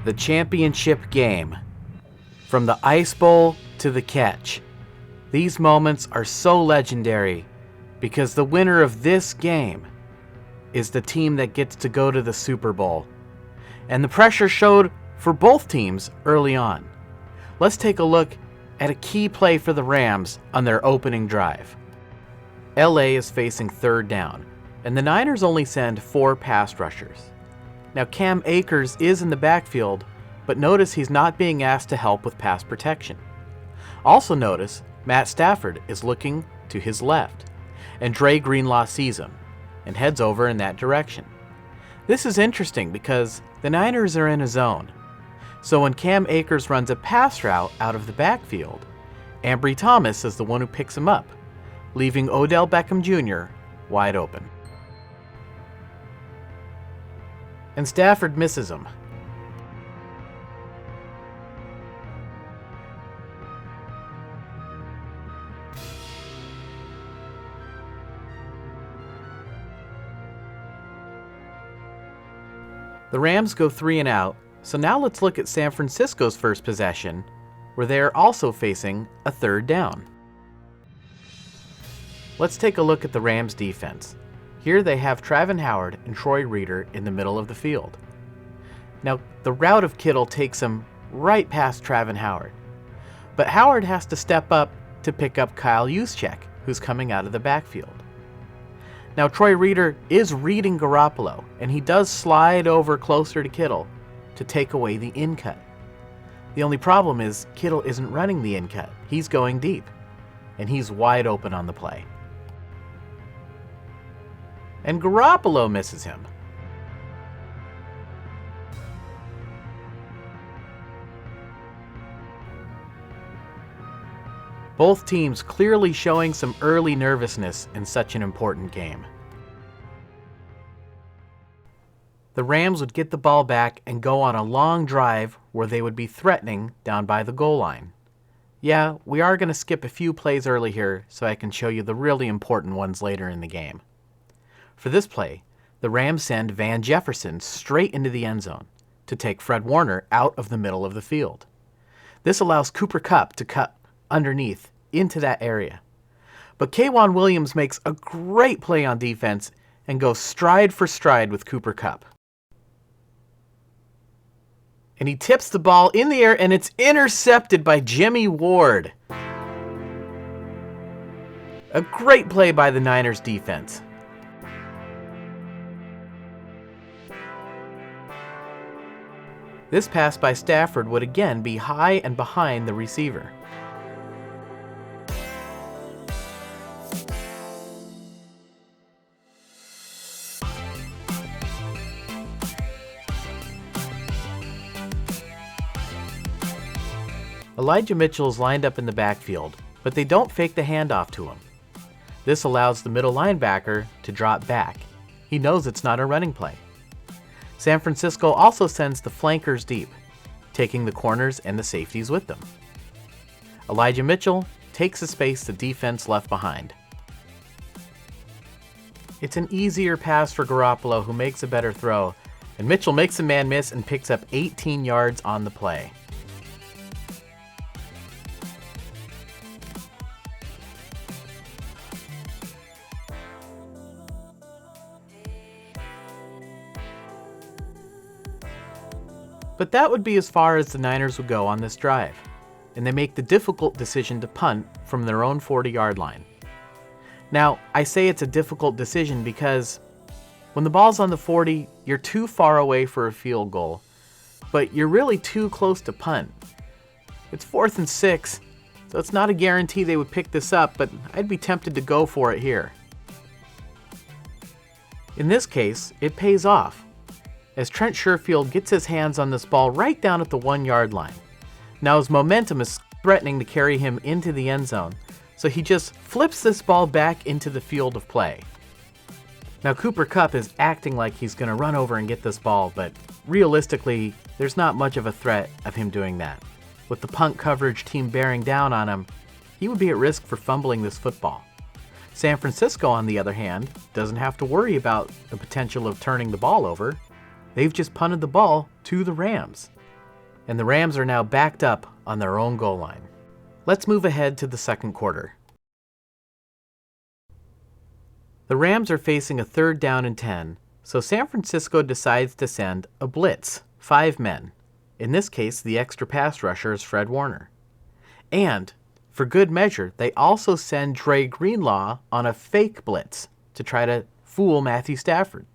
The championship game. From the Ice Bowl to the catch. These moments are so legendary because the winner of this game is the team that gets to go to the Super Bowl. And the pressure showed for both teams early on. Let's take a look at a key play for the Rams on their opening drive. LA is facing third down, and the Niners only send 4 pass rushers. Now Cam Akers is in the backfield, but notice he's not being asked to help with pass protection. Also notice Matt Stafford is looking to his left, and Dre Greenlaw sees him and heads over in that direction. This is interesting because the Niners are in a zone. So when Cam Akers runs a pass route out of the backfield, Ambry Thomas is the one who picks him up, leaving Odell Beckham Jr. wide open. And Stafford misses him. The Rams go 3 and out, so now let's look at San Francisco's first possession, where they are also facing a third down. Let's take a look at the Rams defense. Here they have Travin Howard and Troy Reeder in the middle of the field. Now, the route of Kittle takes him right past Travin Howard, but Howard has to step up to pick up Kyle Juszczyk, who's coming out of the backfield. Now, Troy Reeder is reading Garoppolo, and he does slide over closer to Kittle to take away the in-cut. The only problem is Kittle isn't running the in-cut. He's going deep, and he's wide open on the play. And Garoppolo misses him. Both teams clearly showing some early nervousness in such an important game. The Rams would get the ball back and go on a long drive where they would be threatening down by the goal line. Yeah, we are going to skip a few plays early here so I can show you the really important ones later in the game. For this play, the Rams send Van Jefferson straight into the end zone to take Fred Warner out of the middle of the field. This allows Cooper Kupp to cut underneath into that area. But K'Wan Williams makes a great play on defense and goes stride for stride with Cooper Kupp. And he tips the ball in the air and it's intercepted by Jimmy Ward. A great play by the Niners defense. This pass by Stafford would again be high and behind the receiver. Elijah Mitchell is lined up in the backfield, but they don't fake the handoff to him. This allows the middle linebacker to drop back. He knows it's not a running play. San Francisco also sends the flankers deep, taking the corners and the safeties with them. Elijah Mitchell takes the space the defense left behind. It's an easier pass for Garoppolo, who makes a better throw, and Mitchell makes a man miss and picks up 18 yards on the play. But that would be as far as the Niners would go on this drive, and they make the difficult decision to punt from their own 40-yard line. Now, I say it's a difficult decision because when the ball's on the 40, you're too far away for a field goal, but you're really too close to punt. It's 4th and 6, so it's not a guarantee they would pick this up, but I'd be tempted to go for it here. In this case, it pays off, as Trent Sherfield gets his hands on this ball right down at the 1-yard line. Now his momentum is threatening to carry him into the end zone, so he just flips this ball back into the field of play. Now Cooper Kupp is acting like he's going to run over and get this ball, but realistically, there's not much of a threat of him doing that. With the punt coverage team bearing down on him, he would be at risk for fumbling this football. San Francisco, on the other hand, doesn't have to worry about the potential of turning the ball over. They've just punted the ball to the Rams. and the Rams are now backed up on their own goal line. Let's move ahead to the second quarter. The Rams are facing a 3rd down and 10, so San Francisco decides to send a blitz, 5 men. In this case, the extra pass rusher is Fred Warner. And, for good measure, they also send Dre Greenlaw on a fake blitz to try to fool Matthew Stafford.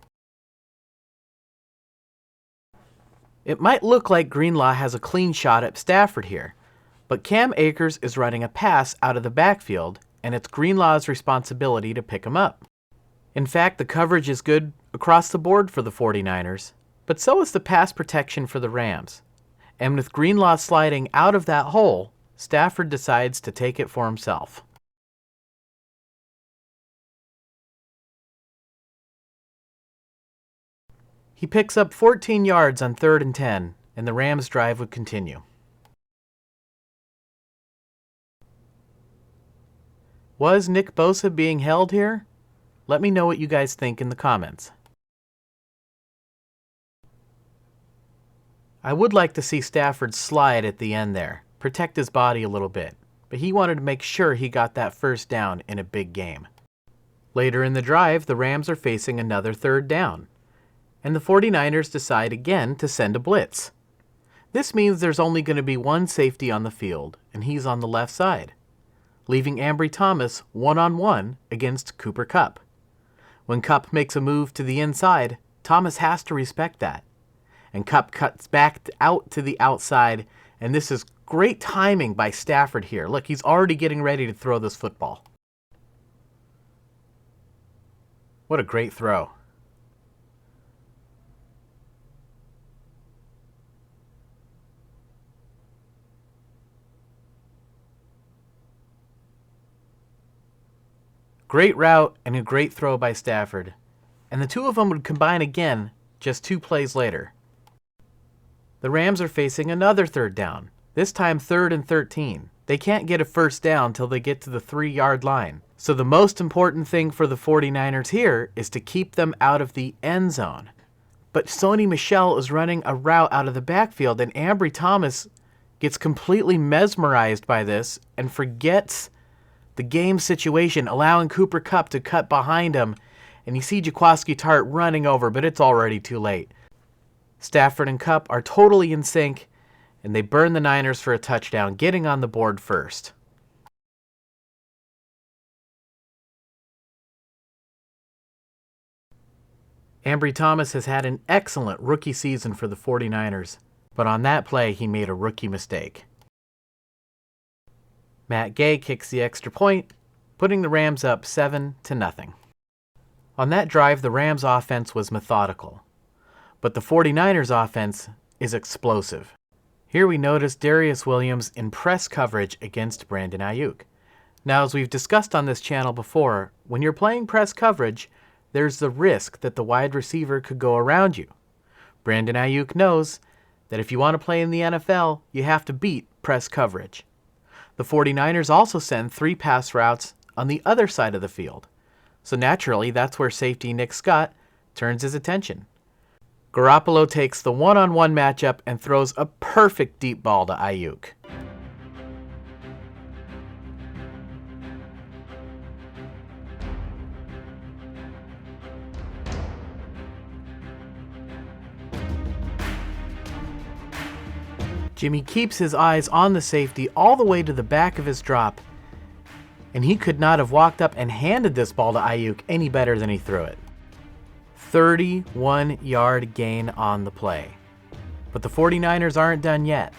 It might look like Greenlaw has a clean shot at Stafford here, but Cam Akers is running a pass out of the backfield, and it's Greenlaw's responsibility to pick him up. In fact, the coverage is good across the board for the 49ers, but so is the pass protection for the Rams. And with Greenlaw sliding out of that hole, Stafford decides to take it for himself. He picks up 14 yards on 3rd and 10, and the Rams' drive would continue. Was Nick Bosa being held here? Let me know what you guys think in the comments. I would like to see Stafford slide at the end there, protect his body a little bit, but he wanted to make sure he got that first down in a big game. Later in the drive, the Rams are facing another 3rd down, and the 49ers decide again to send a blitz. This means there's only going to be one safety on the field, and he's on the left side, leaving Ambry Thomas one-on-one against Cooper Kupp. When Kupp makes a move to the inside, Thomas has to respect that. And Kupp cuts back out to the outside, and this is great timing by Stafford here. Look, he's already getting ready to throw this football. What a great throw. Great route and a great throw by Stafford. And the two of them would combine again just 2 plays later. The Rams are facing another 3rd down, this time 3rd and 13. They can't get a first down till they get to the 3-yard line. So the most important thing for the 49ers here is to keep them out of the end zone. But Sony Michel is running a route out of the backfield, and Ambry Thomas gets completely mesmerized by this and forgets the game situation, allowing Cooper Kupp to cut behind him, and you see Tartt running over, but it's already too late. Stafford and Kupp are totally in sync, and they burn the Niners for a touchdown, getting on the board first. Ambry Thomas has had an excellent rookie season for the 49ers, but on that play he made a rookie mistake. Matt Gay kicks the extra point, putting the Rams up 7-0. On that drive, the Rams' offense was methodical, but the 49ers' offense is explosive. Here we notice Darius Williams in press coverage against Brandon Ayuk. Now, as we've discussed on this channel before, when you're playing press coverage, there's the risk that the wide receiver could go around you. Brandon Ayuk knows that if you want to play in the NFL, you have to beat press coverage. The 49ers also send 3 pass routes on the other side of the field. So naturally, that's where safety Nick Scott turns his attention. Garoppolo takes the one-on-one matchup and throws a perfect deep ball to Ayuk. Jimmy keeps his eyes on the safety all the way to the back of his drop, and he could not have walked up and handed this ball to Ayuk any better than he threw it. 31-yard gain on the play. But the 49ers aren't done yet.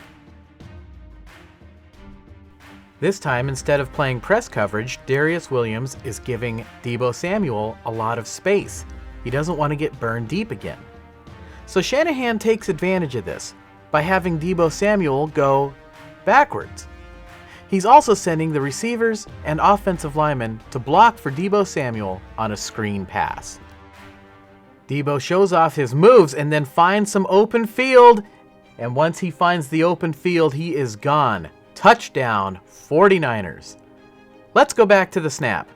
This time, instead of playing press coverage, Darius Williams is giving Deebo Samuel a lot of space. He doesn't want to get burned deep again. So Shanahan takes advantage of this by having Deebo Samuel go backwards. He's also sending the receivers and offensive linemen to block for Deebo Samuel on a screen pass. Deebo shows off his moves and then finds some open field, and once he finds the open field, he is gone. Touchdown, 49ers. Let's go back to the snap.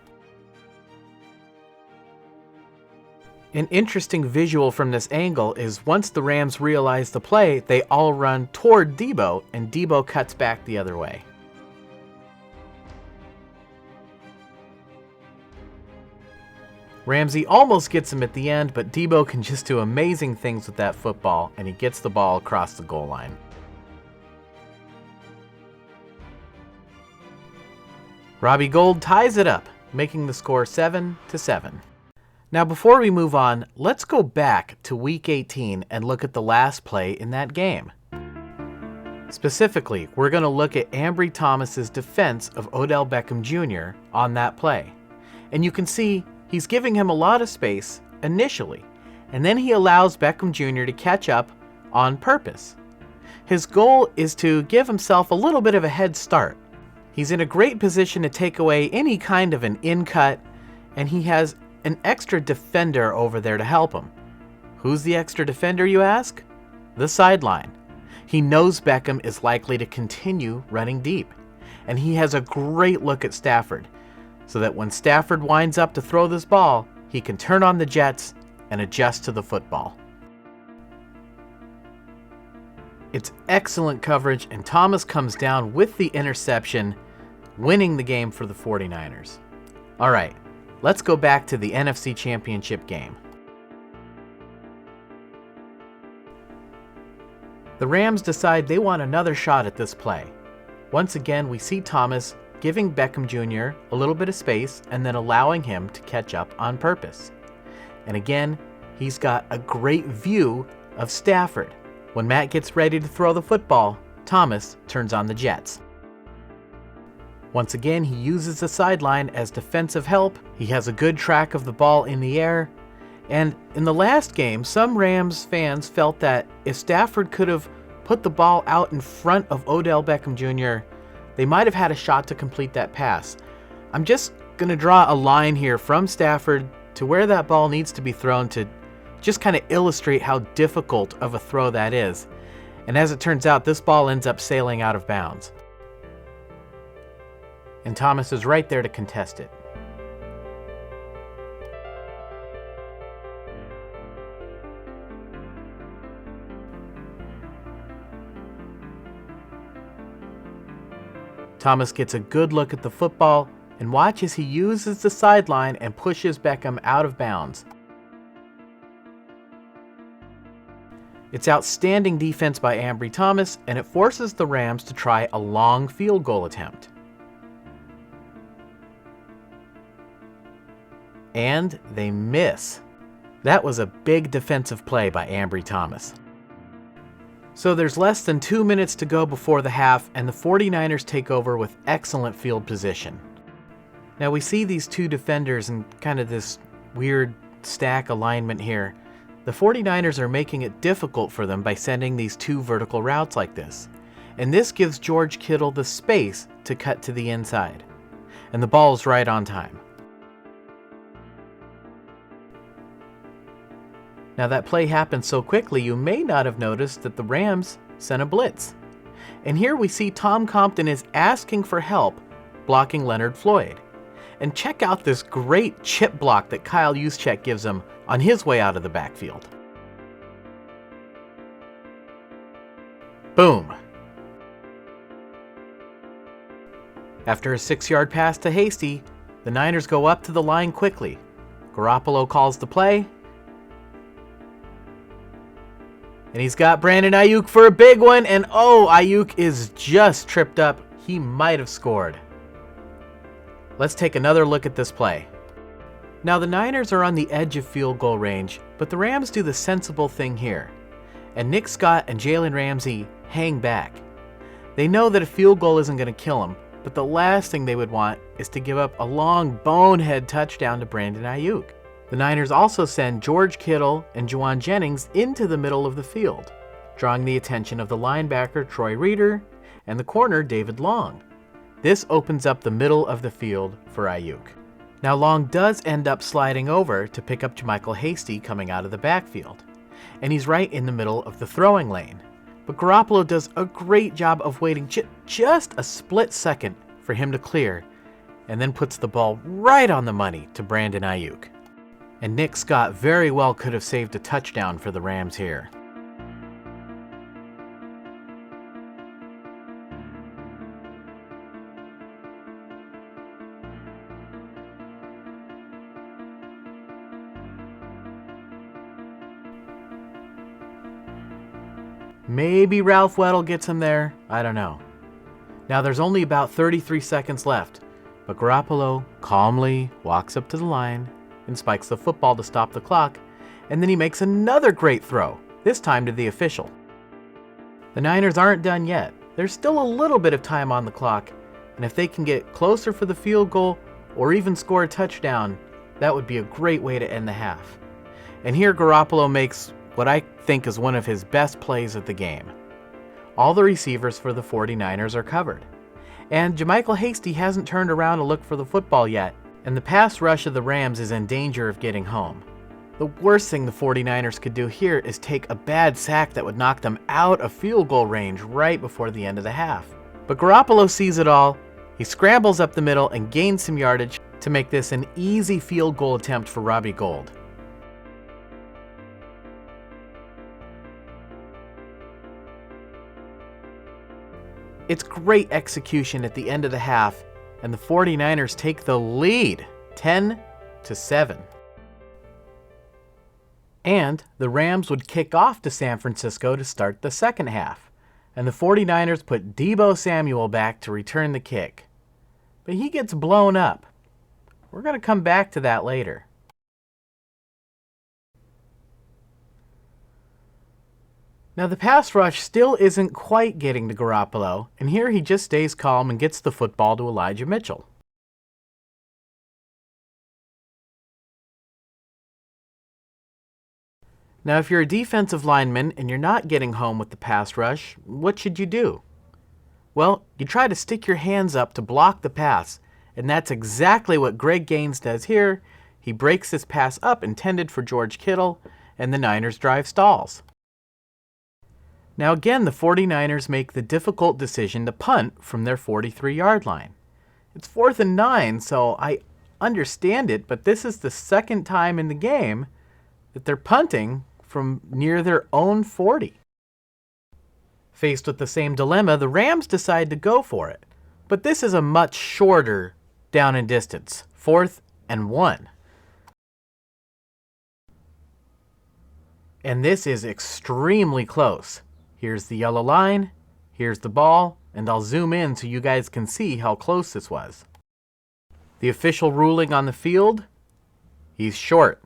An interesting visual from this angle is once the Rams realize the play, they all run toward Deebo, and Deebo cuts back the other way. Ramsey almost gets him at the end, but Deebo can just do amazing things with that football, and he gets the ball across the goal line. Robbie Gould ties it up, making the score 7-7. Now before we move on, let's go back to Week 18 and look at the last play in that game. Specifically, we're going to look at Ambry Thomas's defense of Odell Beckham Jr. on that play. And you can see he's giving him a lot of space initially, and then he allows Beckham Jr. to catch up on purpose. His goal is to give himself a little bit of a head start. He's in a great position to take away any kind of an in-cut, and he has an extra defender over there to help him. Who's the extra defender, you ask? The sideline. He knows Beckham is likely to continue running deep, and he has a great look at Stafford, so that when Stafford winds up to throw this ball, he can turn on the jets and adjust to the football. It's excellent coverage, and Thomas comes down with the interception, winning the game for the 49ers. All right, let's go back to the NFC Championship game. The Rams decide they want another shot at this play. Once again, we see Thomas giving Beckham Jr. a little bit of space and then allowing him to catch up on purpose. And again, he's got a great view of Stafford. When Matt gets ready to throw the football, Thomas turns on the jets. Once again, he uses the sideline as defensive help. He has a good track of the ball in the air. And in the last game, some Rams fans felt that if Stafford could have put the ball out in front of Odell Beckham Jr., they might have had a shot to complete that pass. I'm just going to draw a line here from Stafford to where that ball needs to be thrown to just kind of illustrate how difficult of a throw that is. And as it turns out, this ball ends up sailing out of bounds. And Thomas is right there to contest it. Thomas gets a good look at the football and watch as he uses the sideline and pushes Beckham out of bounds. It's outstanding defense by Ambry Thomas, and it forces the Rams to try a long field goal attempt. And they miss. That was a big defensive play by Ambry Thomas. So there's less than 2 minutes to go before the half, and the 49ers take over with excellent field position. Now we see these two defenders in kind of this weird stack alignment here. The 49ers are making it difficult for them by sending these two vertical routes like this. And this gives George Kittle the space to cut to the inside. And the ball's right on time. Now that play happened so quickly, you may not have noticed that the Rams sent a blitz. And here we see Tom Compton is asking for help blocking Leonard Floyd. And check out this great chip block that Kyle Juszczyk gives him on his way out of the backfield. Boom. After a 6-yard pass to Hasty, the Niners go up to the line quickly. Garoppolo calls the play. And he's got Brandon Ayuk for a big one, and oh, Ayuk is just tripped up. He might have scored. Let's take another look at this play. Now the Niners are on the edge of field goal range, but the Rams do the sensible thing here. And Nick Scott and Jalen Ramsey hang back. They know that a field goal isn't going to kill them, but the last thing they would want is to give up a long bonehead touchdown to Brandon Ayuk. The Niners also send George Kittle and Juwan Jennings into the middle of the field, drawing the attention of the linebacker Troy Reeder and the corner David Long. This opens up the middle of the field for Ayuk. Now Long does end up sliding over to pick up Jermichael Hasty coming out of the backfield, and he's right in the middle of the throwing lane. But Garoppolo does a great job of waiting just a split second for him to clear, and then puts the ball right on the money to Brandon Ayuk. And Nick Scott very well could have saved a touchdown for the Rams here. Maybe Ralph Weddle gets him there. I don't know. Now there's only about 33 seconds left, but Garoppolo calmly walks up to the line and spikes the football to stop the clock, and then he makes another great throw, this time to the official. The Niners aren't done yet. There's still a little bit of time on the clock, and if they can get closer for the field goal or even score a touchdown, that would be a great way to end the half. And here Garoppolo makes what I think is one of his best plays of the game. All the receivers for the 49ers are covered, and JaMychal Hasty hasn't turned around to look for the football yet, and the pass rush of the Rams is in danger of getting home. The worst thing the 49ers could do here is take a bad sack that would knock them out of field goal range right before the end of the half. But Garoppolo sees it all. He scrambles up the middle and gains some yardage to make this an easy field goal attempt for Robbie Gould. It's great execution at the end of the half, and the 49ers take the lead, 10-7. And the Rams would kick off to San Francisco to start the second half, and the 49ers put Deebo Samuel back to return the kick. But he gets blown up. We're going to come back to that later. Now the pass rush still isn't quite getting to Garoppolo, and here he just stays calm and gets the football to Elijah Mitchell. Now if you're a defensive lineman and you're not getting home with the pass rush, what should you do? Well, you try to stick your hands up to block the pass, and that's exactly what Greg Gaines does here. He breaks this pass up intended for George Kittle, and the Niners drive stalls. Now again, the 49ers make the difficult decision to punt from their 43-yard line. It's 4th and 9, so I understand it, but this is the second time in the game that they're punting from near their own 40. Faced with the same dilemma, the Rams decide to go for it, but this is a much shorter down and distance, 4th and 1. And this is extremely close. Here's the yellow line, here's the ball, and I'll zoom in so you guys can see how close this was. The official ruling on the field, he's short.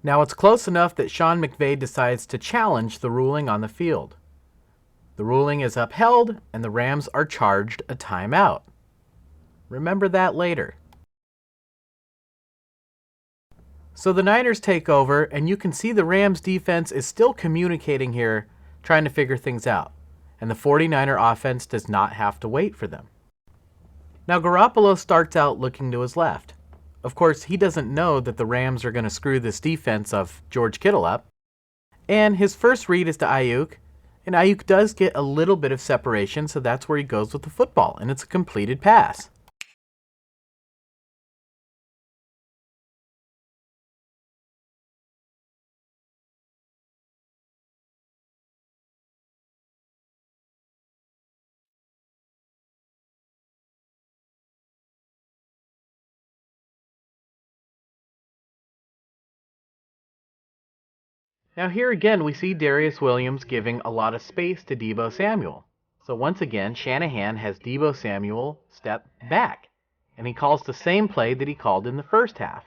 Now it's close enough that Sean McVay decides to challenge the ruling on the field. The ruling is upheld, and the Rams are charged a timeout. Remember that later. So the Niners take over, and you can see the Rams defense is still communicating here, trying to figure things out. And the 49er offense does not have to wait for them. Now Garoppolo starts out looking to his left. Of course, he doesn't know that the Rams are going to screw this defense of George Kittle up. And his first read is to Ayuk, and Ayuk does get a little bit of separation, so that's where he goes with the football, and it's a completed pass. Now here again we see Darius Williams giving a lot of space to Deebo Samuel. So once again, Shanahan has Deebo Samuel step back, and he calls the same play that he called in the first half.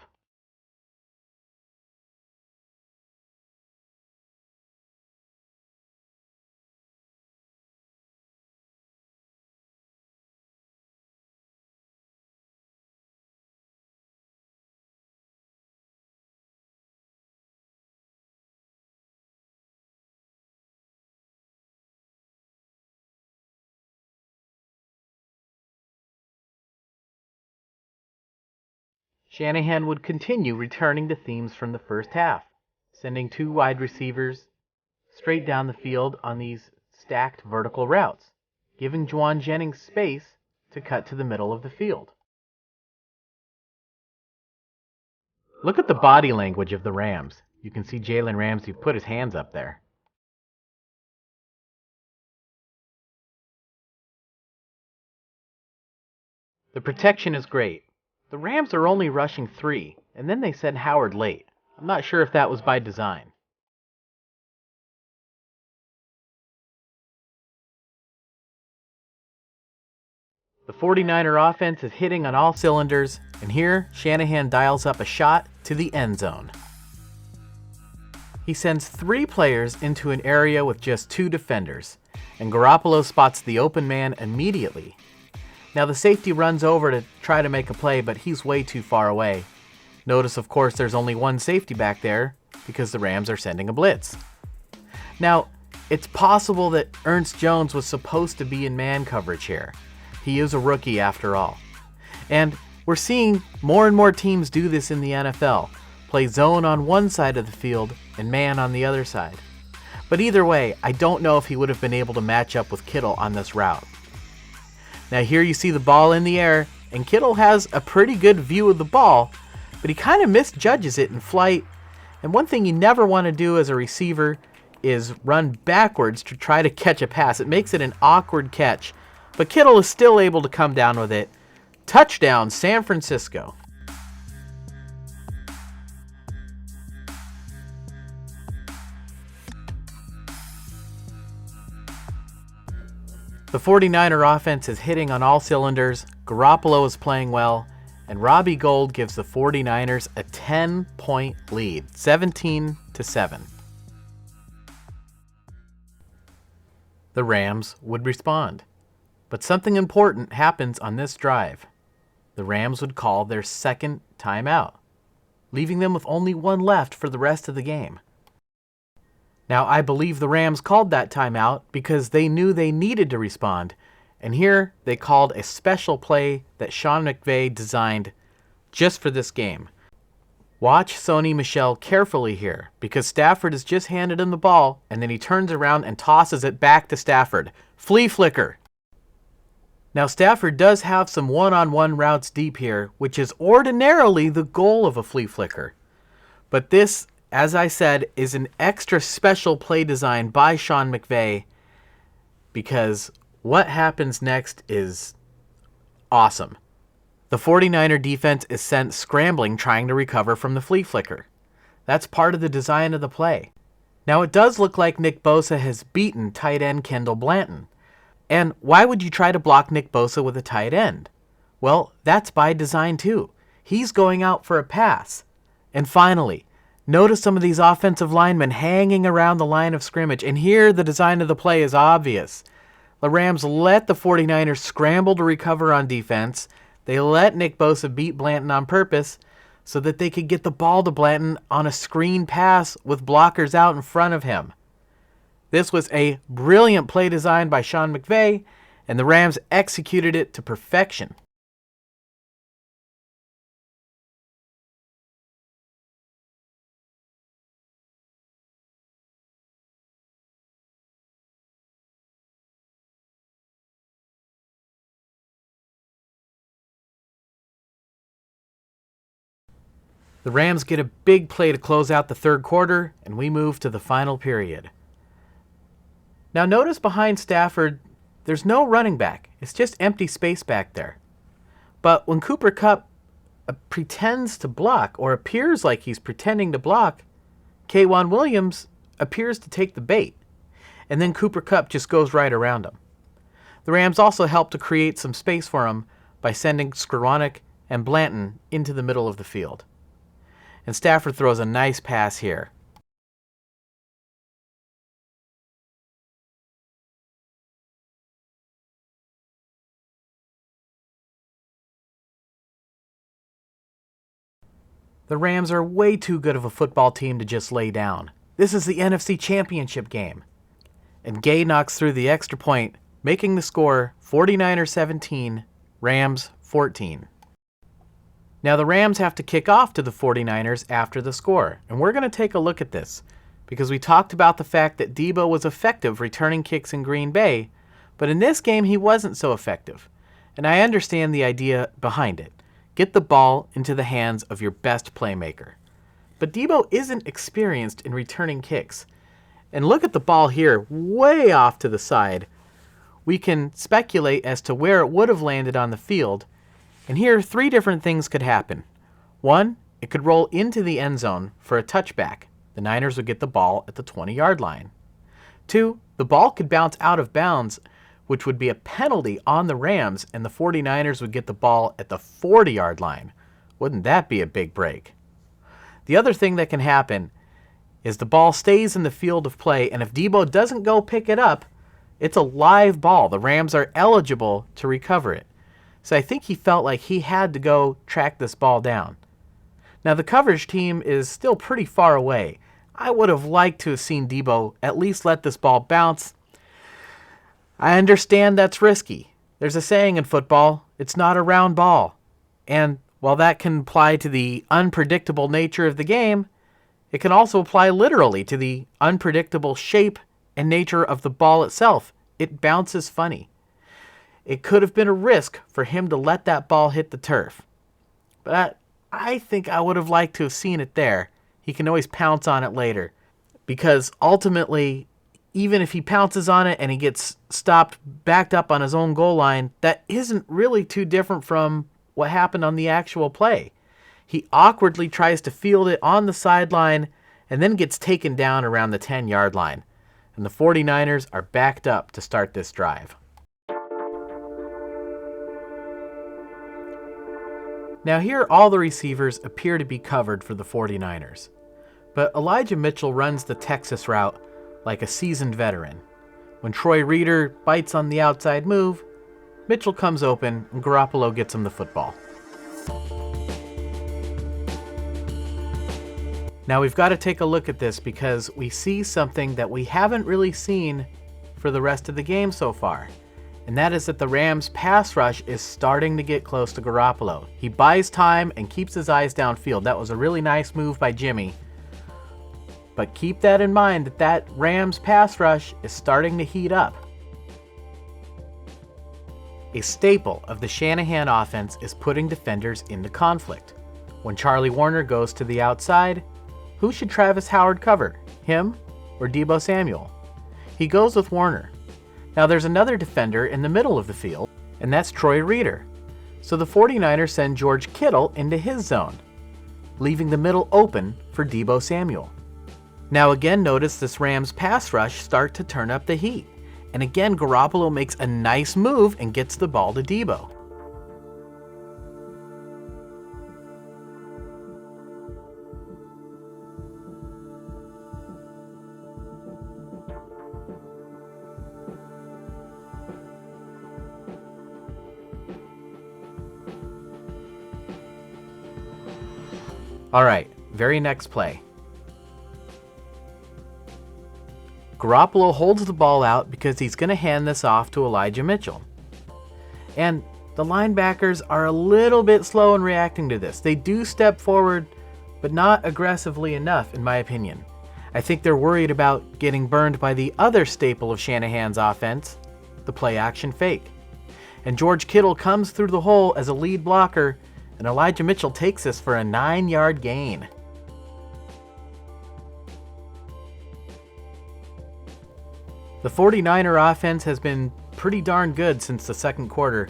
Shanahan would continue returning to themes from the first half, sending two wide receivers straight down the field on these stacked vertical routes, giving Juwan Jennings space to cut to the middle of the field. Look at the body language of the Rams. You can see Jalen Ramsey put his hands up there. The protection is great. The Rams are only rushing 3, and then they send Howard late. I'm not sure if that was by design. The 49er offense is hitting on all cylinders, and here Shanahan dials up a shot to the end zone. He sends 3 players into an area with just 2 defenders, and Garoppolo spots the open man immediately. Now the safety runs over to try to make a play, but he's way too far away. Notice, of course, there's only one safety back there because the Rams are sending a blitz. Now, it's possible that Ernst Jones was supposed to be in man coverage here. He is a rookie after all. And we're seeing more and more teams do this in the NFL. Play zone on one side of the field and man on the other side. But either way, I don't know if he would have been able to match up with Kittle on this route. Now here you see the ball in the air, and Kittle has a pretty good view of the ball, but he kind of misjudges it in flight. And one thing you never want to do as a receiver is run backwards to try to catch a pass. It makes it an awkward catch, but Kittle is still able to come down with it. Touchdown, San Francisco. The 49er offense is hitting on all cylinders, Garoppolo is playing well, and Robbie Gould gives the 49ers a 10-point lead, 17-7. The Rams would respond, but something important happens on this drive. The Rams would call their second timeout, leaving them with only one left for the rest of the game. Now, I believe the Rams called that timeout because they knew they needed to respond, and here they called a special play that Sean McVay designed just for this game. Watch Sony Michel carefully here, because Stafford has just handed him the ball, and then he turns around and tosses it back to Stafford. Flea flicker. Now, Stafford does have some one-on-one routes deep here, which is ordinarily the goal of a flea flicker. But this, as I said, is an extra special play design by Sean McVay, because what happens next is awesome. The 49er defense is sent scrambling trying to recover from the flea flicker. That's part of the design of the play. Now, it does look like Nick Bosa has beaten tight end Kendall Blanton. And why would you try to block Nick Bosa with a tight end? Well, that's by design too. He's going out for a pass. And finally, notice some of these offensive linemen hanging around the line of scrimmage, and here the design of the play is obvious. The Rams let the 49ers scramble to recover on defense. They let Nick Bosa beat Blanton on purpose so that they could get the ball to Blanton on a screen pass with blockers out in front of him. This was a brilliant play design by Sean McVay, and the Rams executed it to perfection. The Rams get a big play to close out the third quarter, and we move to the final period. Now notice behind Stafford, there's no running back. It's just empty space back there. But when Cooper Kupp pretends to block, or appears like he's pretending to block, K'Wan Williams appears to take the bait. And then Cooper Kupp just goes right around him. The Rams also help to create some space for him by sending Skowronek and Blanton into the middle of the field. And Stafford throws a nice pass here. The Rams are way too good of a football team to just lay down. This is the NFC Championship game. And Gay knocks through the extra point, making the score 49ers 17, Rams 14. Now the Rams have to kick off to the 49ers after the score, and we're going to take a look at this. because we talked about the fact that Deebo was effective returning kicks in Green Bay, but in this game he wasn't so effective. And I understand the idea behind it. Get the ball into the hands of your best playmaker. But Deebo isn't experienced in returning kicks. And look at the ball here, way off to the side. We can speculate as to where it would have landed on the field. And here, 3 different things could happen. 1, it could roll into the end zone for a touchback. The Niners would get the ball at the 20-yard line. 2, the ball could bounce out of bounds, which would be a penalty on the Rams, and the 49ers would get the ball at the 40-yard line. Wouldn't that be a big break? The other thing that can happen is the ball stays in the field of play, and if Deebo doesn't go pick it up, it's a live ball. The Rams are eligible to recover it. So I think he felt like he had to go track this ball down. Now the coverage team is still pretty far away. I would have liked to have seen Deebo at least let this ball bounce. I understand that's risky. There's a saying in football, it's not a round ball. And while that can apply to the unpredictable nature of the game, it can also apply literally to the unpredictable shape and nature of the ball itself. It bounces funny. It could have been a risk for him to let that ball hit the turf. But I think I would have liked to have seen it there. He can always pounce on it later. Because ultimately, even if he pounces on it and he gets stopped, backed up on his own goal line, that isn't really too different from what happened on the actual play. He awkwardly tries to field it on the sideline and then gets taken down around the 10-yard line. And the 49ers are backed up to start this drive. Now here all the receivers appear to be covered for the 49ers. But Elijah Mitchell runs the Texas route like a seasoned veteran. When Troy Reeder bites on the outside move, Mitchell comes open and Garoppolo gets him the football. Now we've got to take a look at this because we see something that we haven't really seen for the rest of the game so far. And that is that the Rams' pass rush is starting to get close to Garoppolo. He buys time and keeps his eyes downfield. That was a really nice move by Jimmy. But keep that in mind that Rams pass rush is starting to heat up. A staple of the Shanahan offense is putting defenders into conflict. When Charlie Warner goes to the outside, who should Travis Howard cover? Him or Deebo Samuel? He goes with Warner. Now there's another defender in the middle of the field, and that's Troy Reeder. So the 49ers send George Kittle into his zone, leaving the middle open for Deebo Samuel. Now again, notice this Rams pass rush start to turn up the heat. And again, Garoppolo makes a nice move and gets the ball to Deebo. All right, very next play. Garoppolo holds the ball out because he's going to hand this off to Elijah Mitchell. And the linebackers are a little bit slow in reacting to this. They do step forward, but not aggressively enough, in my opinion. I think they're worried about getting burned by the other staple of Shanahan's offense, the play-action fake. And George Kittle comes through the hole as a lead blocker, and Elijah Mitchell takes this for a 9-yard gain. The 49er offense has been pretty darn good since the second quarter.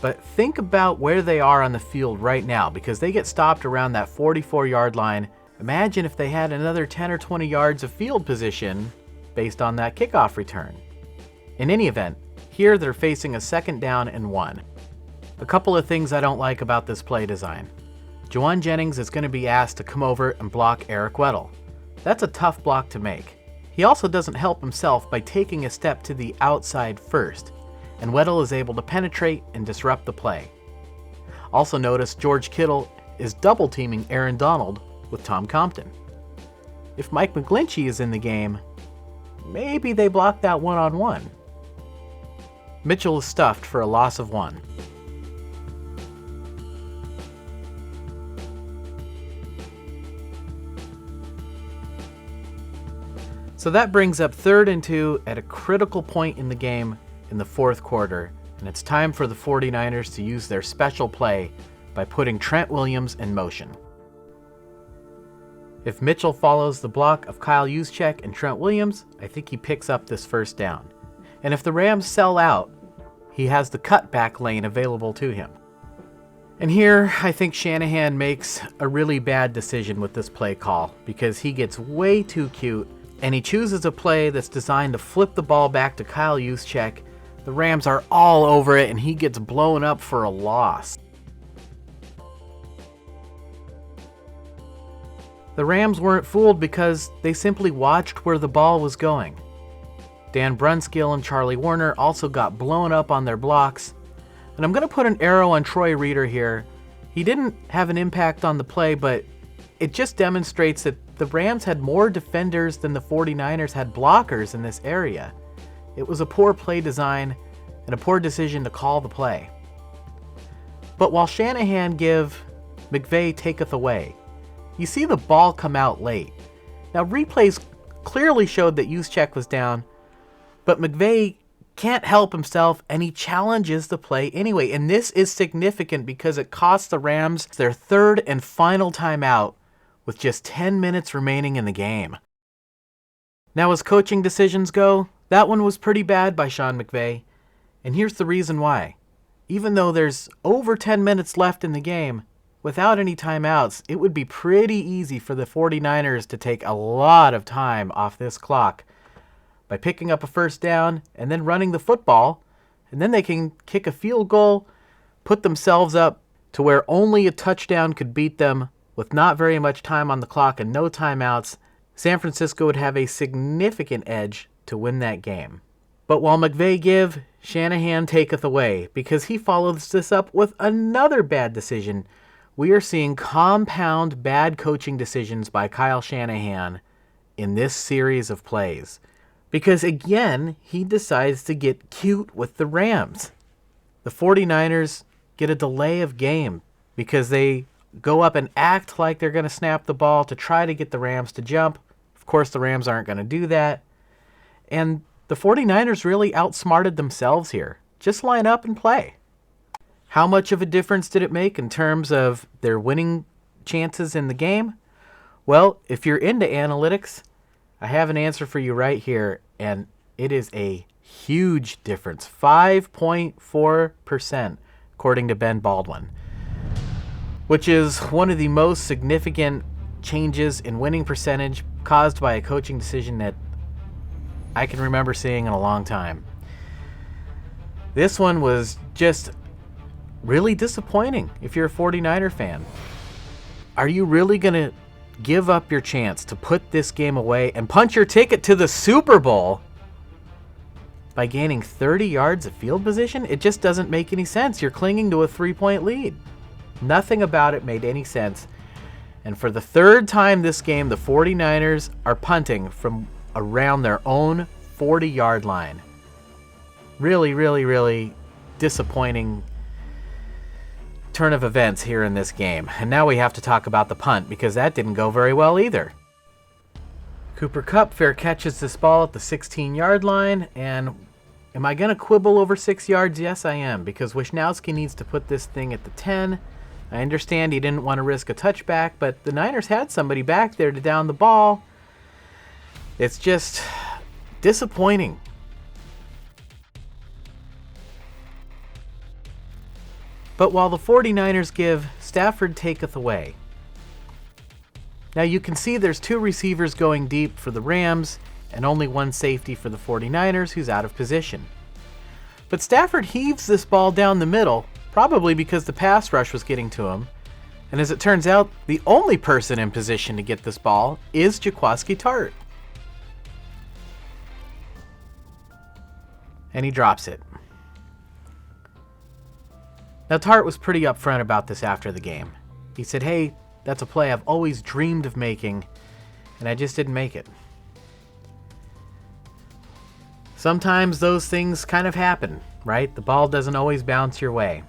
But think about where they are on the field right now, because they get stopped around that 44-yard line. Imagine if they had another 10 or 20 yards of field position based on that kickoff return. In any event, here they're facing a 2nd down and 1. A couple of things I don't like about this play design. Juwan Jennings is going to be asked to come over and block Eric Weddle. That's a tough block to make. He also doesn't help himself by taking a step to the outside first, and Weddle is able to penetrate and disrupt the play. Also notice George Kittle is double teaming Aaron Donald with Tom Compton. If Mike McGlinchey is in the game, maybe they block that one-on-one. Mitchell is stuffed for a loss of 1. So that brings up 3rd and 2 at a critical point in the game in the 4th quarter, and it's time for the 49ers to use their special play by putting Trent Williams in motion. If Mitchell follows the block of Kyle Juszczyk and Trent Williams, I think he picks up this first down. And if the Rams sell out, he has the cutback lane available to him. And here, I think Shanahan makes a really bad decision with this play call because he gets way too cute and he chooses a play that's designed to flip the ball back to Kyle Juszczyk. The Rams are all over it and he gets blown up for a loss. The Rams weren't fooled because they simply watched where the ball was going. Dan Brunskill and Charlie Warner also got blown up on their blocks. And I'm going to put an arrow on Troy Reeder here. He didn't have an impact on the play, but it just demonstrates that the Rams had more defenders than the 49ers had blockers in this area. It was a poor play design and a poor decision to call the play. But while Shanahan give, McVay taketh away, you see the ball come out late. Now replays clearly showed that Juszczyk was down, but McVay can't help himself and he challenges the play anyway. And this is significant because it costs the Rams their 3rd and final timeout with just 10 minutes remaining in the game. Now as coaching decisions go, that one was pretty bad by Sean McVay. And here's the reason why. Even though there's over 10 minutes left in the game, without any timeouts, it would be pretty easy for the 49ers to take a lot of time off this clock by picking up a first down and then running the football, and then they can kick a field goal, put themselves up to where only a touchdown could beat them with not very much time on the clock and no timeouts. San Francisco would have a significant edge to win that game. But while McVay give, Shanahan taketh away because he follows this up with another bad decision. We are seeing compound bad coaching decisions by Kyle Shanahan in this series of plays. Because again, he decides to get cute with the Rams. The 49ers get a delay of game because they go up and act like they're going to snap the ball to try to get the Rams to jump. Of course, the Rams aren't going to do that. And the 49ers really outsmarted themselves here. Just line up and play. How much of a difference did it make in terms of their winning chances in the game? Well, if you're into analytics, I have an answer for you right here, and it is a huge difference. 5.4%, according to Ben Baldwin, which is one of the most significant changes in winning percentage caused by a coaching decision that I can remember seeing in a long time. This one was just really disappointing if you're a 49er fan. Are you really going to give up your chance to put this game away and punch your ticket to the Super Bowl by gaining 30 yards of field position? It just doesn't make any sense. You're clinging to a 3-point lead. Nothing about it made any sense. And for the 3rd time this game, the 49ers are punting from around their own 40-yard line. Really, really, really disappointing turn of events here in this game. And now we have to talk about the punt because that didn't go very well either. Cooper Kupp fair catches this ball at the 16-yard line, and am I going to quibble over 6 yards? Yes, I am, because Wisnowski needs to put this thing at the 10. I understand he didn't want to risk a touchback, but the Niners had somebody back there to down the ball. It's just disappointing. But while the 49ers give, Stafford taketh away. Now you can see there's 2 receivers going deep for the Rams and only 1 safety for the 49ers who's out of position. But Stafford heaves this ball down the middle, probably because the pass rush was getting to him. And as it turns out, the only person in position to get this ball is Jaquiski Tartt. And he drops it. Now, Tartt was pretty upfront about this after the game. He said, "Hey, that's a play I've always dreamed of making, and I just didn't make it." Sometimes those things kind of happen, right? The ball doesn't always bounce your way.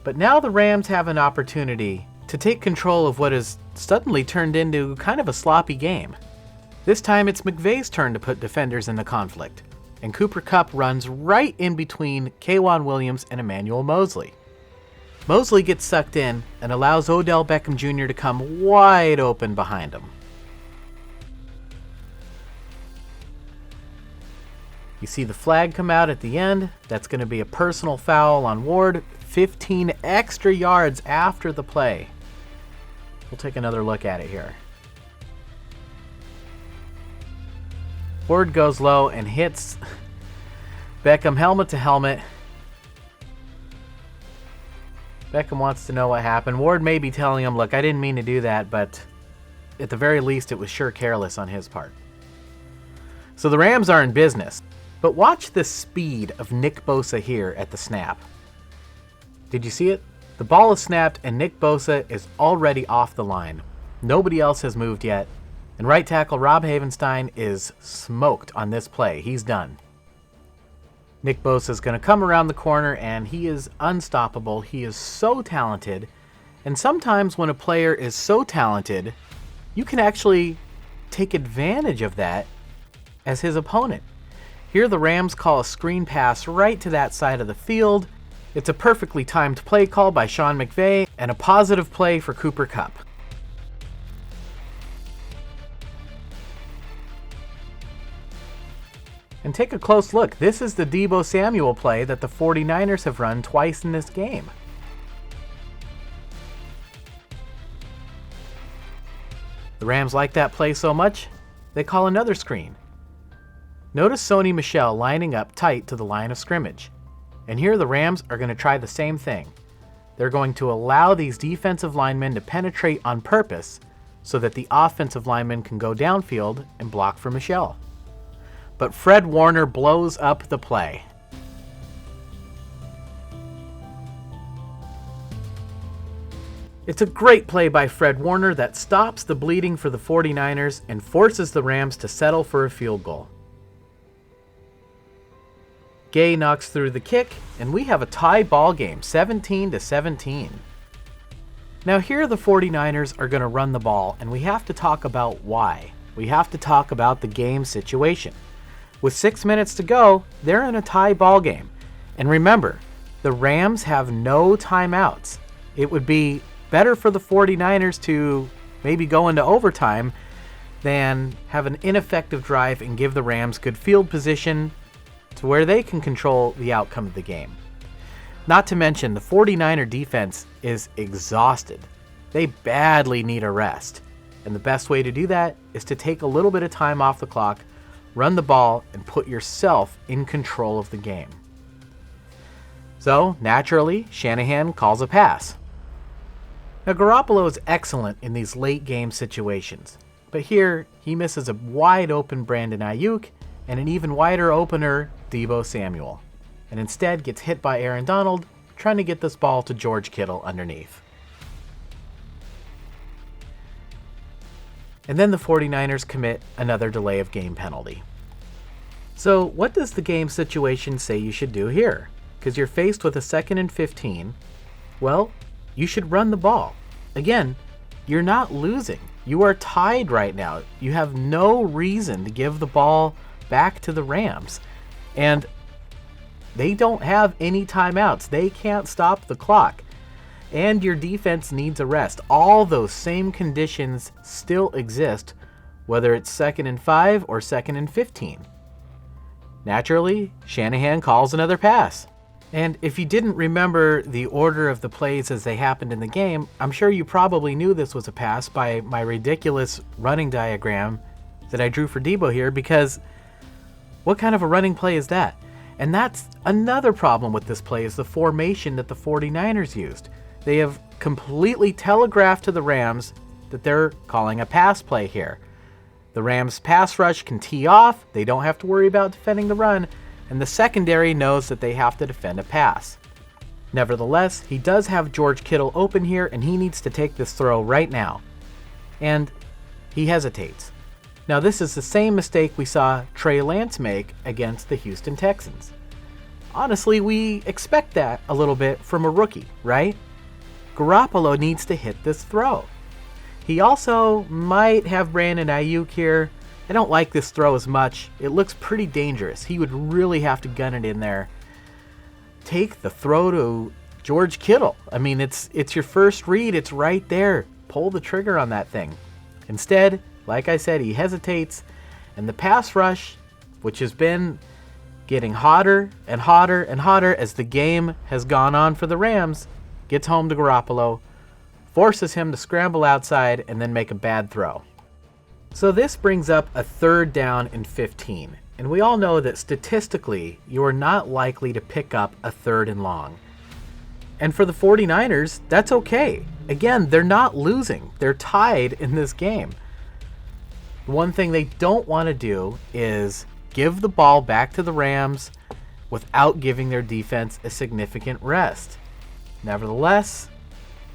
But now the Rams have an opportunity to take control of what has suddenly turned into kind of a sloppy game. This time it's McVay's turn to put defenders into conflict, and Cooper Kupp runs right in between K'Wan Williams and Emmanuel Mosley. Mosley gets sucked in and allows Odell Beckham Jr. to come wide open behind him. You see the flag come out at the end. That's going to be a personal foul on Ward, 15 extra yards after the play. We'll take another look at it here. Ward goes low and hits Beckham helmet to helmet. Beckham wants to know what happened. Ward may be telling him, look, I didn't mean to do that, but at the very least, it was sure careless on his part. So the Rams are in business. But watch the speed of Nick Bosa here at the snap. Did you see it? The ball is snapped and Nick Bosa is already off the line. Nobody else has moved yet. And right tackle Rob Havenstein is smoked on this play. He's done. Nick Bosa is going to come around the corner and he is unstoppable. He is so talented. And sometimes when a player is so talented, you can actually take advantage of that as his opponent. Here the Rams call a screen pass right to that side of the field. It's a perfectly timed play call by Sean McVay and a positive play for Cooper Kupp. And take a close look. This is the Deebo Samuel play that the 49ers have run twice in this game. The Rams like that play so much, they call another screen. Notice Sony Michel lining up tight to the line of scrimmage. And here the Rams are going to try the same thing. They're going to allow these defensive linemen to penetrate on purpose so that the offensive linemen can go downfield and block for Michel. But Fred Warner blows up the play. It's a great play by Fred Warner that stops the bleeding for the 49ers and forces the Rams to settle for a field goal. Gay knocks through the kick, and we have a tie ball game, 17-17. Now here the 49ers are going to run the ball, and we have to talk about why. We have to talk about the game situation. With 6 minutes to go, they're in a tie ball game. And remember, the Rams have no timeouts. It would be better for the 49ers to maybe go into overtime than have an ineffective drive and give the Rams good field position to where they can control the outcome of the game. Not to mention, the 49er defense is exhausted. They badly need a rest. And the best way to do that is to take a little bit of time off the clock, run the ball, and put yourself in control of the game. So, naturally, Shanahan calls a pass. Now, Garoppolo is excellent in these late game situations, but here he misses a wide open Brandon Ayuk and an even wider opener Deebo Samuel, and instead gets hit by Aaron Donald trying to get this ball to George Kittle underneath. And then the 49ers commit another delay of game penalty. So what does the game situation say you should do here? Because you're faced with a 2nd and 15. Well, you should run the ball. Again, you're not losing. You are tied right now. You have no reason to give the ball back to the Rams. And they don't have any timeouts. They can't stop the clock. And your defense needs a rest. All those same conditions still exist, whether it's 2nd and 5 or 2nd and 15. Naturally, Shanahan calls another pass. And if you didn't remember the order of the plays as they happened in the game, I'm sure you probably knew this was a pass by my ridiculous running diagram that I drew for Deebo here, because what kind of a running play is that? And that's another problem with this play, is the formation that the 49ers used. They have completely telegraphed to the Rams that they're calling a pass play here. The Rams' pass rush can tee off, they don't have to worry about defending the run, and the secondary knows that they have to defend a pass. Nevertheless, he does have George Kittle open here, and he needs to take this throw right now. And he hesitates. Now this is the same mistake we saw Trey Lance make against the Houston Texans. Honestly, we expect that a little bit from a rookie, right? Garoppolo needs to hit this throw. He also might have Brandon Ayuk here, I don't like this throw as much. It looks pretty dangerous. He would really have to gun it in there. Take the throw to George Kittle. I mean, it's your first read. It's right there. Pull the trigger on that thing. Instead, like I said, he hesitates, and the pass rush, which has been getting hotter and hotter and hotter as the game has gone on for the Rams, gets home to Garoppolo, forces him to scramble outside and then make a bad throw. So this brings up a 3rd down and 15. And we all know that statistically, you are not likely to pick up a 3rd and long. And for the 49ers, that's okay. Again, they're not losing. They're tied in this game. One thing they don't want to do is give the ball back to the Rams without giving their defense a significant rest. Nevertheless,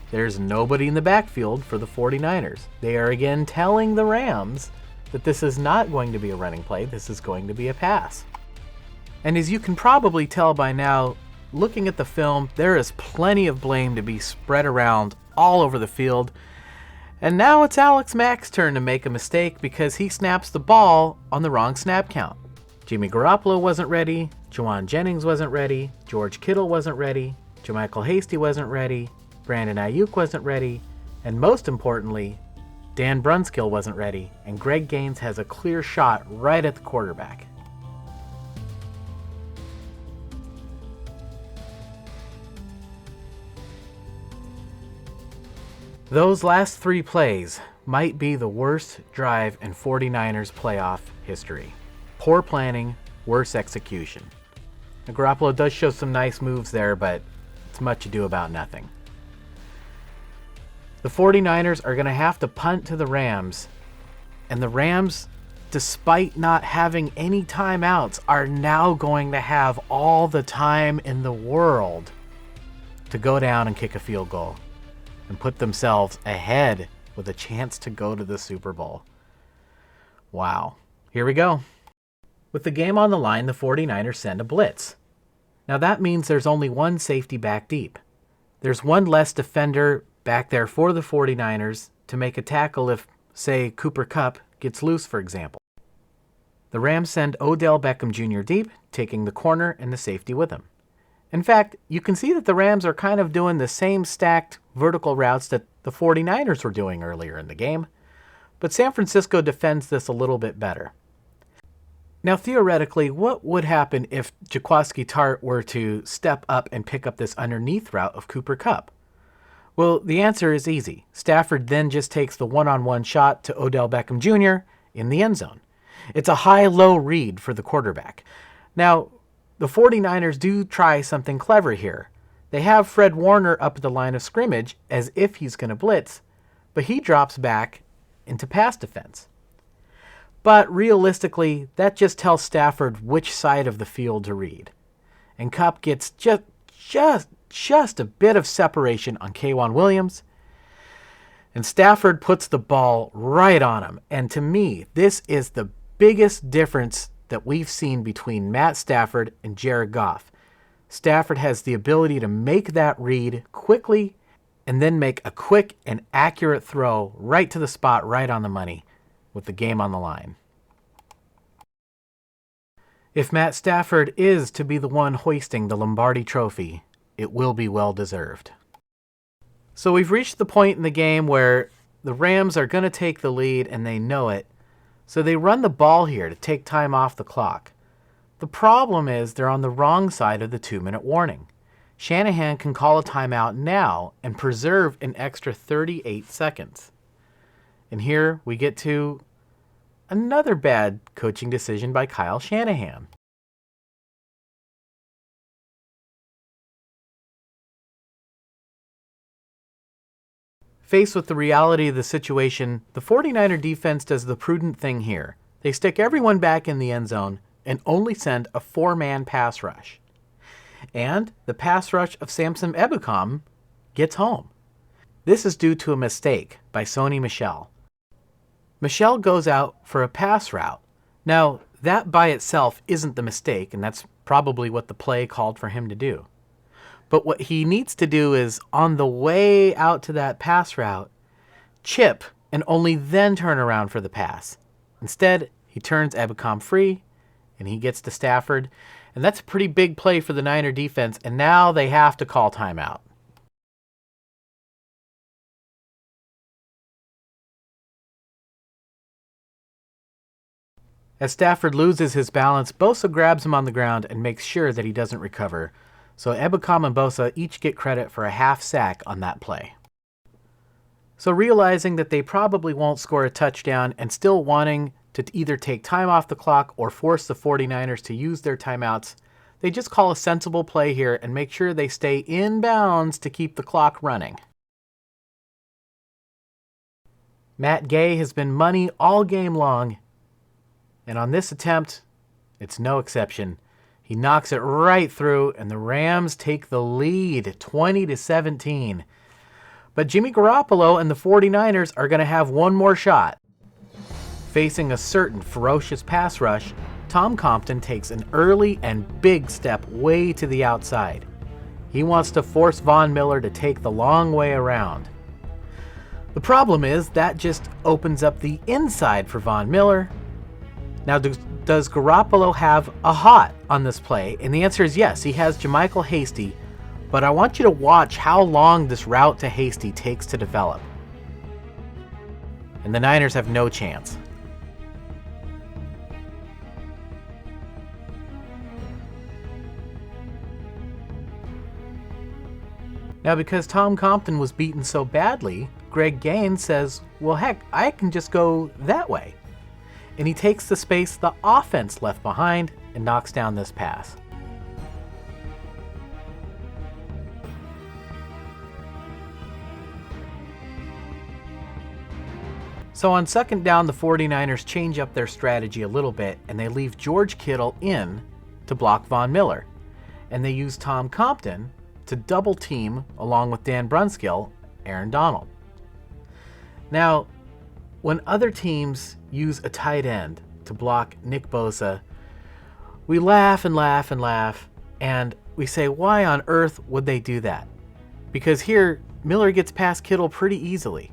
there's nobody in the backfield for the 49ers. They are again telling the Rams that this is not going to be a running play, this is going to be a pass. And as you can probably tell by now, looking at the film, there is plenty of blame to be spread around all over the field. And now it's Alex Mack's turn to make a mistake because he snaps the ball on the wrong snap count. Jimmy Garoppolo wasn't ready, Juwan Jennings wasn't ready, George Kittle wasn't ready, JaMycal Hasty wasn't ready, Brandon Ayuk wasn't ready, and most importantly, Dan Brunskill wasn't ready, and Greg Gaines has a clear shot right at the quarterback. Those last 3 plays might be the worst drive in 49ers playoff history. Poor planning, worse execution. Now, Garoppolo does show some nice moves there, but it's much ado about nothing. The 49ers are going to have to punt to the Rams, and the Rams, despite not having any timeouts, are now going to have all the time in the world to go down and kick a field goal and put themselves ahead with a chance to go to the Super Bowl. Wow. Here we go. With the game on the line, the 49ers send a blitz. Now that means there's only one safety back deep. There's one less defender back there for the 49ers to make a tackle if, say, Cooper Kupp gets loose, for example. The Rams send Odell Beckham Jr. deep, taking the corner and the safety with him. In fact, you can see that the Rams are kind of doing the same stacked vertical routes that the 49ers were doing earlier in the game, but San Francisco defends this a little bit better. Now, theoretically, what would happen if Jaquiski Tartt were to step up and pick up this underneath route of Cooper Kupp? Well, the answer is easy. Stafford then just takes the one-on-one shot to Odell Beckham Jr. in the end zone. It's a high-low read for the quarterback. Now, the 49ers do try something clever here. They have Fred Warner up at the line of scrimmage as if he's going to blitz, but he drops back into pass defense. But realistically, that just tells Stafford which side of the field to read. And Kupp gets just a bit of separation on K'Wan Williams, and Stafford puts the ball right on him. And to me, this is the biggest difference that we've seen between Matt Stafford and Jared Goff. Stafford has the ability to make that read quickly and then make a quick and accurate throw right to the spot, right on the money, with the game on the line. If Matt Stafford is to be the one hoisting the Lombardi Trophy, it will be well deserved. So we've reached the point in the game where the Rams are going to take the lead and they know it. So they run the ball here to take time off the clock. The problem is they're on the wrong side of the 2-minute warning. Shanahan can call a timeout now and preserve an extra 38 seconds. And here we get to another bad coaching decision by Kyle Shanahan. Faced with the reality of the situation, the 49er defense does the prudent thing here. They stick everyone back in the end zone and only send a 4-man pass rush. And the pass rush of Samson Ebukam gets home. This is due to a mistake by Sony Michel. Michel goes out for a pass route. Now, that by itself isn't the mistake, and that's probably what the play called for him to do. But what he needs to do is, on the way out to that pass route, chip and only then turn around for the pass. Instead, He turns Ebicom free, and he gets to Stafford. And that's a pretty big play for the Niner defense, and now they have to call timeout. As Stafford loses his balance, Bosa grabs him on the ground and makes sure that he doesn't recover. So Ebicom and Bosa each get credit for a half sack on that play. So realizing that they probably won't score a touchdown and still wanting to either take time off the clock or force the 49ers to use their timeouts, they just call a sensible play here and make sure they stay in bounds to keep the clock running. Matt Gay has been money all game long, and on this attempt, it's no exception. He knocks it right through, and the Rams take the lead 20-17. But Jimmy Garoppolo and the 49ers are going to have one more shot. Facing a certain ferocious pass rush, Tom Compton takes an early and big step way to the outside. He wants to force Von Miller to take the long way around. The problem is that just opens up the inside for Von Miller. Now, does Garoppolo have a hot on this play? And the answer is yes, he has JaMychal Hasty, but I want you to watch how long this route to Hasty takes to develop. And the Niners have no chance. Now, because Tom Compton was beaten so badly, Greg Gaines says, well, heck, I can just go that way. And he takes the space the offense left behind and knocks down this pass. So on second down, the 49ers change up their strategy a little bit, and they leave George Kittle in to block Von Miller. And they use Tom Compton to double team, along with Dan Brunskill, Aaron Donald. Now, when other teams use a tight end to block Nick Bosa, we laugh and laugh and laugh, and we say, why on earth would they do that? Because here, Miller gets past Kittle pretty easily.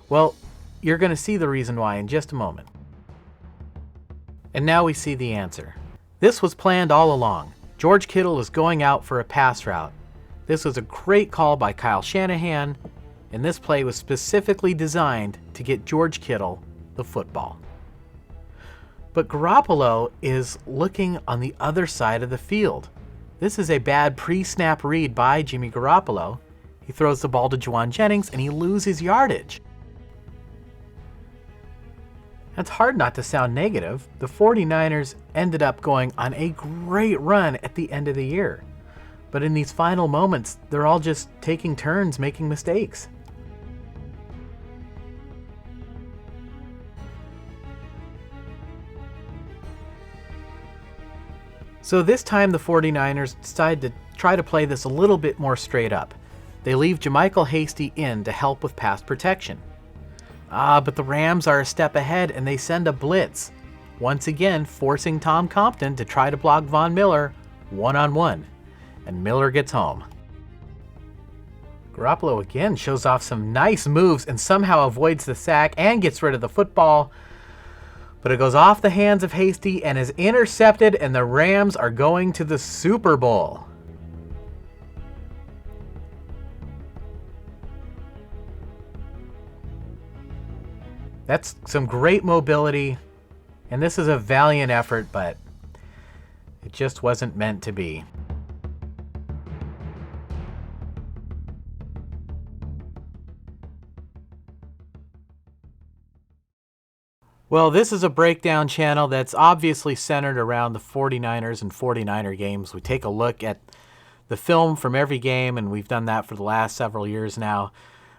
Well, you're going to see the reason why in just a moment. And now we see the answer. This was planned all along. George Kittle is going out for a pass route. This was a great call by Kyle Shanahan, and this play was specifically designed to get George Kittle the football. But Garoppolo is looking on the other side of the field. This is a bad pre-snap read by Jimmy Garoppolo. He throws the ball to Juwan Jennings, and he loses yardage. It's hard not to sound negative. The 49ers ended up going on a great run at the end of the year. But in these final moments, they're all just taking turns making mistakes. So this time the 49ers decide to try to play this a little bit more straight up. They leave JaMychal Hasty in to help with pass protection. But the Rams are a step ahead and they send a blitz, once again forcing Tom Compton to try to block Von Miller one-on-one, and Miller gets home. Garoppolo again shows off some nice moves and somehow avoids the sack and gets rid of the football, but it goes off the hands of Hasty and is intercepted, and the Rams are going to the Super Bowl. That's some great mobility, and this is a valiant effort, but it just wasn't meant to be. Well, this is a breakdown channel that's obviously centered around the 49ers and 49er games. We take a look at the film from every game, and we've done that for the last several years now.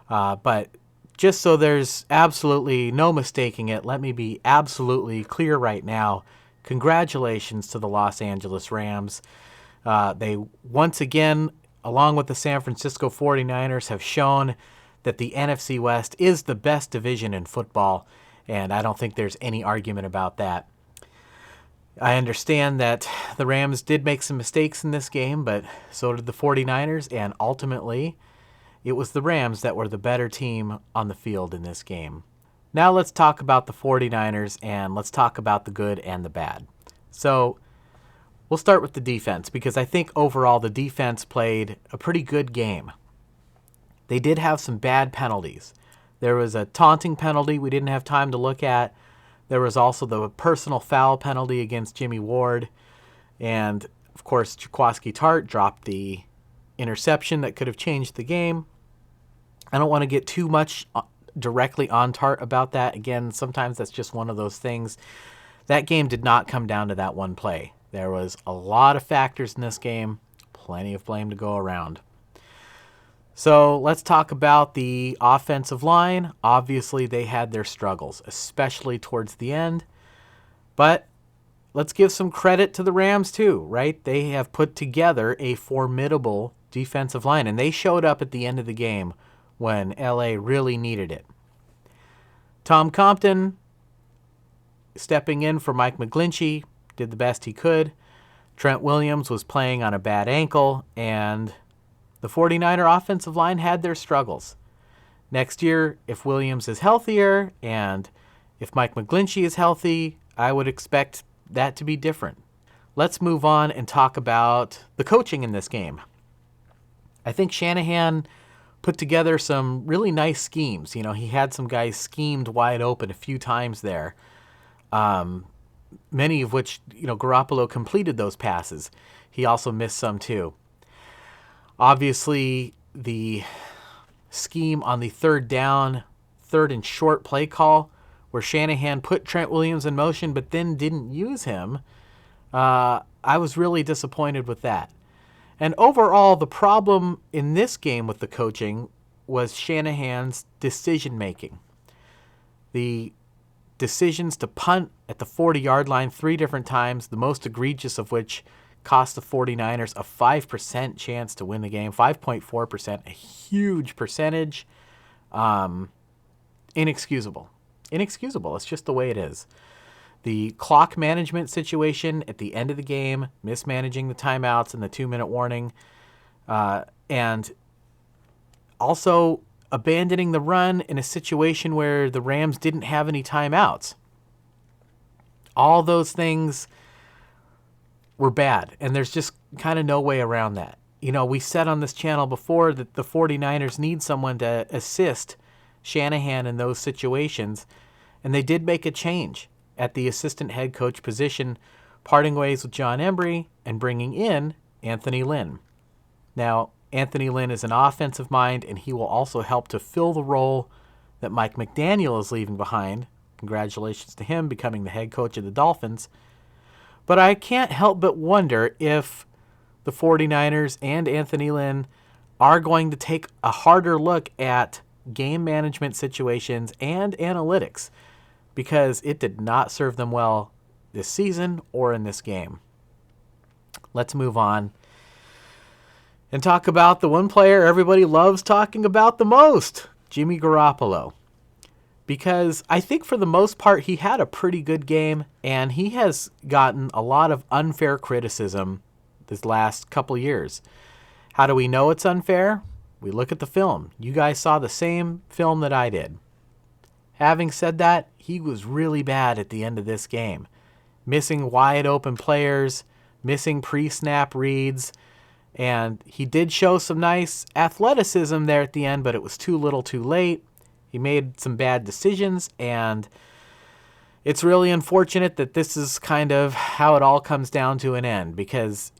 But just so there's absolutely no mistaking it, let me be absolutely clear right now. Congratulations to the Los Angeles Rams. They once again, along with the San Francisco 49ers, have shown that the NFC West is the best division in football, and I don't think there's any argument about that. I understand that the Rams did make some mistakes in this game, but so did the 49ers, and ultimately, it was the Rams that were the better team on the field in this game. Now let's talk about the 49ers, and let's talk about the good and the bad. So we'll start with the defense, because I think overall the defense played a pretty good game. They did have some bad penalties. There was a taunting penalty we didn't have time to look at. There was also the personal foul penalty against Jimmy Ward. And, of course, Tartt dropped the interception that could have changed the game. I don't want to get too much directly on Tartt about that. Again, sometimes that's just one of those things. That game did not come down to that one play. There was a lot of factors in this game, plenty of blame to go around. So let's talk about the offensive line. Obviously, they had their struggles, especially towards the end. But let's give some credit to the Rams too, right? They have put together a formidable defensive line, and they showed up at the end of the game when LA really needed it. Tom Compton, stepping in for Mike McGlinchey, did the best he could. Trent Williams was playing on a bad ankle, and the 49er offensive line had their struggles. Next year, if Williams is healthier and if Mike McGlinchey is healthy, I would expect that to be different. Let's move on and talk about the coaching in this game. I think Shanahan put together some really nice schemes. You know, he had some guys schemed wide open a few times there. Many of which, Garoppolo completed those passes. He also missed some too. Obviously, the scheme on the third and short play call, where Shanahan put Trent Williams in motion but then didn't use him, I was really disappointed with that. And overall, the problem in this game with the coaching was Shanahan's decision-making. The decisions to punt at the 40-yard line 3 different times, the most egregious of which cost the 49ers a 5% chance to win the game, 5.4%, a huge percentage. Inexcusable. Inexcusable. It's just the way it is. The clock management situation at the end of the game, mismanaging the timeouts and the 2-minute warning, and also abandoning the run in a situation where the Rams didn't have any timeouts. All those things were bad, and there's just kind of no way around that. We said on this channel before that the 49ers need someone to assist Shanahan in those situations, and they did make a change at the assistant head coach position, parting ways with John Ambry and bringing in Anthony Lynn. Now, Anthony Lynn is an offensive mind, and he will also help to fill the role that Mike McDaniel is leaving behind. Congratulations to him becoming the head coach of the Dolphins. But I can't help but wonder if the 49ers and Anthony Lynn are going to take a harder look at game management situations and analytics, because it did not serve them well this season or in this game. Let's move on and talk about the one player everybody loves talking about the most, Jimmy Garoppolo. Because I think for the most part he had a pretty good game, and he has gotten a lot of unfair criticism this last couple years. How do we know it's unfair? We look at the film. You guys saw the same film that I did. Having said that, he was really bad at the end of this game. Missing wide open players, missing pre-snap reads, and he did show some nice athleticism there at the end, but it was too little too late. He made some bad decisions, and it's really unfortunate that this is kind of how it all comes down to an end, because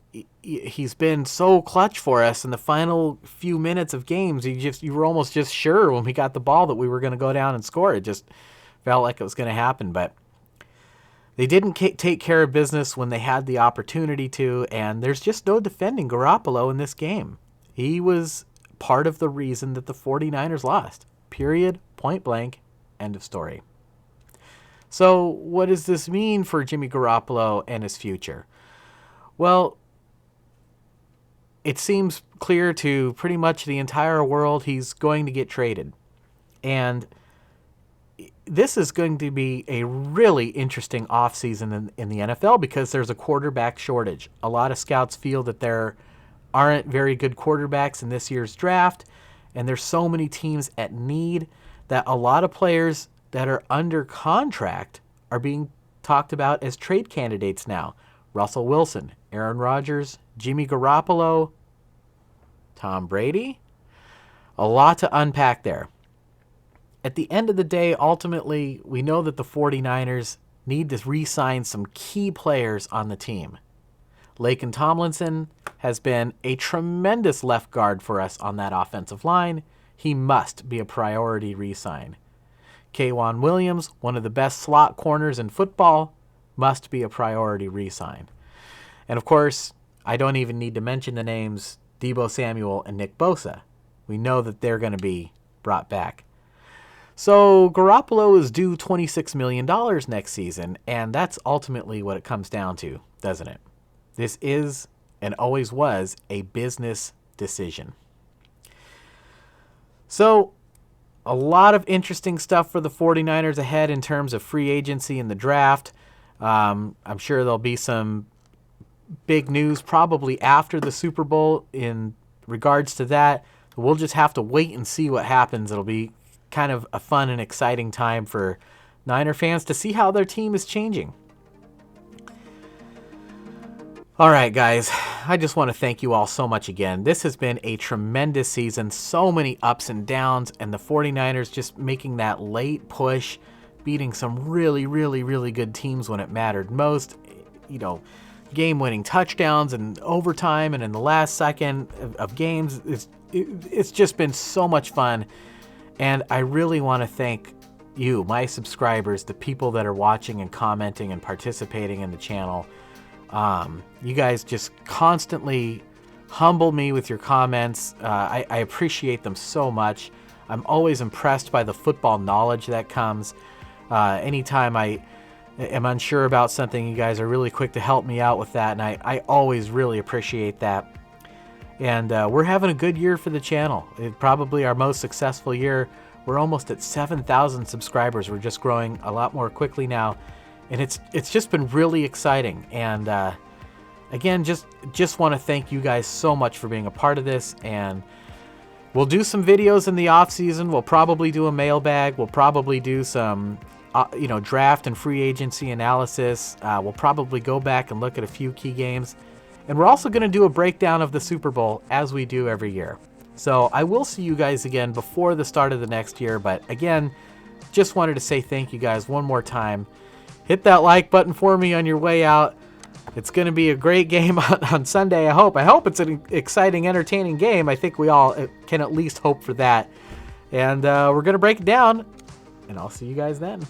he's been so clutch for us in the final few minutes of games. You were almost just sure when we got the ball that we were going to go down and score. It just felt like it was going to happen, but they didn't take care of business when they had the opportunity to, and there's just no defending Garoppolo in this game. He was part of the reason that the 49ers lost. Period. Point blank. End of story. So what does this mean for Jimmy Garoppolo and his future? Well, it seems clear to pretty much the entire world he's going to get traded. And this is going to be a really interesting offseason in the NFL, because there's a quarterback shortage. A lot of scouts feel that there aren't very good quarterbacks in this year's draft, and there's so many teams at need that a lot of players that are under contract are being talked about as trade candidates now. Russell Wilson, Aaron Rodgers, Jimmy Garoppolo, Tom Brady. A lot to unpack there. At the end of the day, ultimately, we know that the 49ers need to re-sign some key players on the team. Laken Tomlinson has been a tremendous left guard for us on that offensive line. He must be a priority re-sign. K'Wan Williams, one of the best slot corners in football, must be a priority re-sign. And of course, I don't even need to mention the names Deebo Samuel and Nick Bosa. We know that they're going to be brought back. So Garoppolo is due $26 million next season, and that's ultimately what it comes down to, doesn't it? This is, and always was, a business decision. So, a lot of interesting stuff for the 49ers ahead in terms of free agency and the draft. I'm sure there'll be some big news probably after the Super Bowl in regards to that. We'll just have to wait and see what happens. It'll be kind of a fun and exciting time for Niner fans to see how their team is changing. All right, guys, I just want to thank you all so much again. This has been a tremendous season, so many ups and downs, and the 49ers just making that late push, beating some really, really, really good teams when it mattered most. You know, game-winning touchdowns and overtime and in the last second of games. It's just been so much fun. And I really want to thank you, my subscribers, the people that are watching and commenting and participating in the channel. You guys just constantly humble me with your comments. I appreciate them so much. I'm always impressed by the football knowledge that comes. Anytime I am unsure about something, you guys are really quick to help me out with that, and I always really appreciate that. And we're having a good year for the channel. It's probably our most successful year. We're almost at 7,000 subscribers. We're just growing a lot more quickly now. And it's just been really exciting. And again, just want to thank you guys so much for being a part of this. And we'll do some videos in the off season. We'll probably do a mailbag. We'll probably do some draft and free agency analysis. We'll probably go back and look at a few key games. And we're also going to do a breakdown of the Super Bowl as we do every year. So I will see you guys again before the start of the next year. But again, just wanted to say thank you guys one more time. Hit that like button for me on your way out. It's going to be a great game on Sunday, I hope. I hope it's an exciting, entertaining game. I think we all can at least hope for that. And we're going to break it down. And I'll see you guys then.